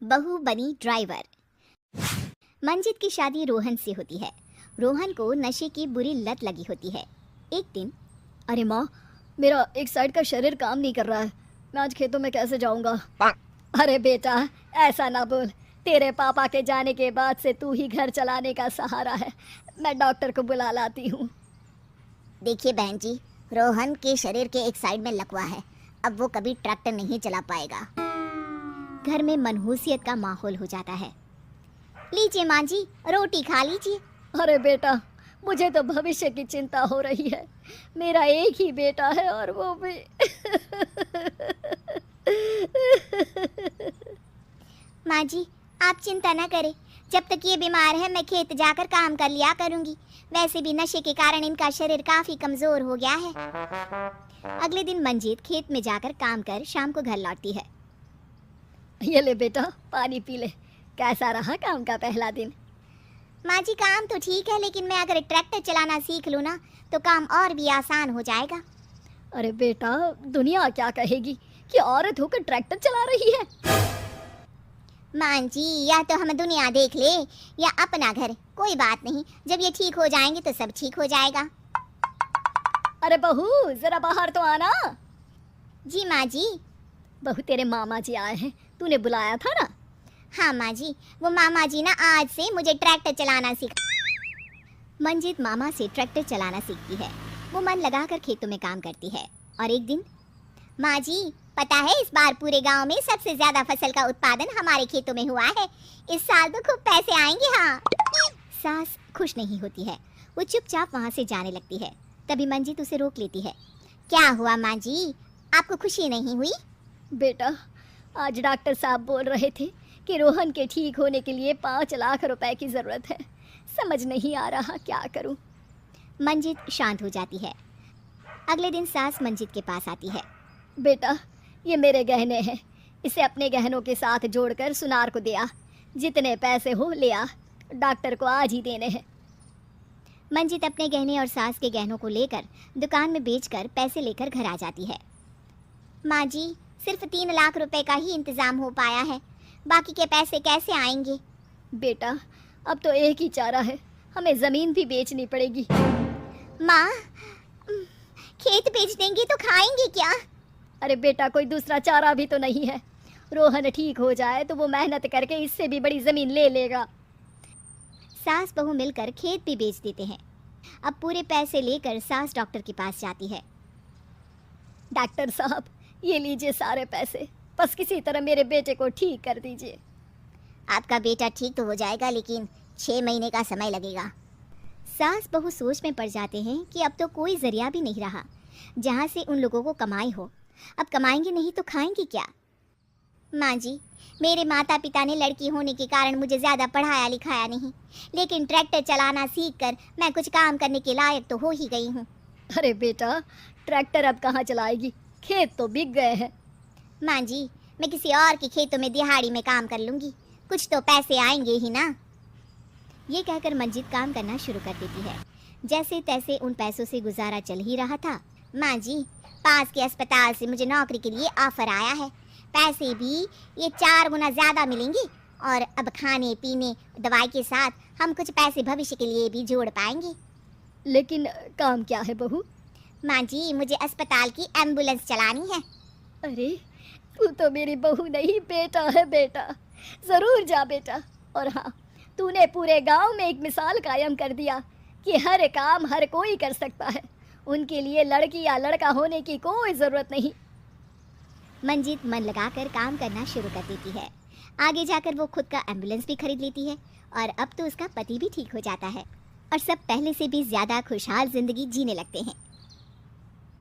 बहू बनी ड्राइवर। मंजित की शादी रोहन से होती है। रोहन को नशे की बुरी लत लगी होती है। एक दिन, अरे माँ, मेरा एक साइड का शरीर काम नहीं कर रहा है। मैं आज खेतों में कैसे जाऊंगा? अरे बेटा, ऐसा ना बोल। तेरे पापा के जाने के बाद से तू ही घर चलाने का सहारा है। मैं डॉक्टर को बुला लाती हूँ। देखिए बहन जी, रोहन के शरीर के एक साइड में लकवा है। अब वो कभी ट्रैक्टर नहीं चला पाएगा। घर में मनहूसियत का माहौल हो जाता है। लीजिए माँ जी, रोटी खा लीजिए। अरे बेटा, मुझे तो भविष्य की चिंता हो रही है। मेरा एक ही बेटा है और वो भी माँ जी, आप चिंता ना करें। जब तक ये बीमार है मैं खेत जाकर काम कर लिया करूँगी। वैसे भी नशे के कारण इनका शरीर काफ़ी कमज़ोर हो गया है। अगले दिन मंजीत खेत में जाकर काम कर शाम को घर लौटती है। ये ले बेटा, पानी पी ले। कैसा रहा काम का पहला दिन? माँ जी, काम तो ठीक है, लेकिन मैं अगर ट्रैक्टर चलाना सीख लूँ ना तो काम और भी आसान हो जाएगा। अरे बेटा, दुनिया क्या कहेगी कि औरत होकर ट्रैक्टर चला रही है। माँ जी, या तो हम दुनिया देख ले या अपना घर, कोई बात नहीं। जब ये ठीक हो जाएंगे तो सब ठीक हो जाएगा। अरे बहू, जरा बाहर तो आना। जी माँ जी। बहू, तेरे मामा जी आए हैं, तूने बुलाया था ना? हाँ माँ जी, वो मामा जी ना आज से मुझे ट्रैक्टर चलाना मंजित मामा से ट्रैक्टर चलाना सीखती है। वो मन लगाकर खेतों में काम करती है। और एक दिन, माँ जी पता है इस बार पूरे गांव में सबसे ज्यादा फसल का उत्पादन हमारे खेतों में हुआ है। इस साल तो खूब पैसे आएंगे। हाँ। सास खुश नहीं होती है। वो चुपचाप वहाँ से जाने लगती है। तभी मंजित उसे रोक लेती है। क्या हुआ माँ जी, आपको खुशी नहीं हुई? बेटा, आज डॉक्टर साहब बोल रहे थे कि रोहन के ठीक होने के लिए 5 लाख रुपए की ज़रूरत है। समझ नहीं आ रहा क्या करूं। मंजित शांत हो जाती है। अगले दिन सास मंजित के पास आती है। बेटा, ये मेरे गहने हैं। इसे अपने गहनों के साथ जोड़कर सुनार को दे आ। जितने पैसे हो ले आ। डॉक्टर को आज ही देने हैं। मंजित अपने गहने और सास के गहनों को लेकर दुकान में बेचकर पैसे लेकर घर आ जाती है। माँ जी, सिर्फ 3 लाख रुपए का ही इंतजाम हो पाया है। बाकी के पैसे कैसे आएंगे? बेटा, अब तो एक ही चारा है, हमें ज़मीन भी बेचनी पड़ेगी। माँ, खेत बेच देंगे तो खाएंगे क्या? अरे बेटा, कोई दूसरा चारा भी तो नहीं है। रोहन ठीक हो जाए तो वो मेहनत करके इससे भी बड़ी ज़मीन ले लेगा। सास बहू मिलकर खेत भी बेच देते हैं। अब पूरे पैसे लेकर सास डॉक्टर के पास जाती है। डॉक्टर साहब, ये लीजिए सारे पैसे, बस किसी तरह मेरे बेटे को ठीक कर दीजिए। आपका बेटा ठीक तो हो जाएगा, लेकिन 6 महीने का समय लगेगा। सास बहू सोच में पड़ जाते हैं कि अब तो कोई जरिया भी नहीं रहा जहाँ से उन लोगों को कमाई हो। अब कमाएंगे नहीं तो खाएंगे क्या? माँ जी, मेरे माता पिता ने लड़की होने के कारण मुझे ज़्यादा पढ़ाया लिखाया नहीं, लेकिन ट्रैक्टर चलाना सीखकर मैं कुछ काम करने के लायक तो हो ही गई हूँ। अरे बेटा, ट्रैक्टर अब कहाँ चलाएगी? खेत तो बिक गए हैं। माँ जी, मैं किसी और के खेतों में दिहाड़ी में काम कर लूँगी, कुछ तो पैसे आएंगे ही ना। ये कहकर मंजित काम करना शुरू कर देती है। जैसे तैसे उन पैसों से गुजारा चल ही रहा था। माँ जी, पास के अस्पताल से मुझे नौकरी के लिए ऑफर आया है। पैसे भी ये 4 गुना ज़्यादा मिलेंगे और अब खाने पीने दवाई के साथ हम कुछ पैसे भविष्य के लिए भी जोड़ पाएंगे। लेकिन काम क्या है बहू? माँ जी, मुझे अस्पताल की एम्बुलेंस चलानी है। अरे, तू तो मेरी बहू नहीं, बेटा है बेटा। ज़रूर जा बेटा। और हाँ, तूने पूरे गांव में एक मिसाल कायम कर दिया कि हर काम हर कोई कर सकता है। उनके लिए लड़की या लड़का होने की कोई ज़रूरत नहीं। मंजित मन लगाकर काम करना शुरू कर देती है। आगे जाकर वो खुद का एम्बुलेंस भी खरीद लेती है और अब तो उसका पति भी ठीक हो जाता है और सब पहले से भी ज़्यादा खुशहाल ज़िंदगी जीने लगते हैं।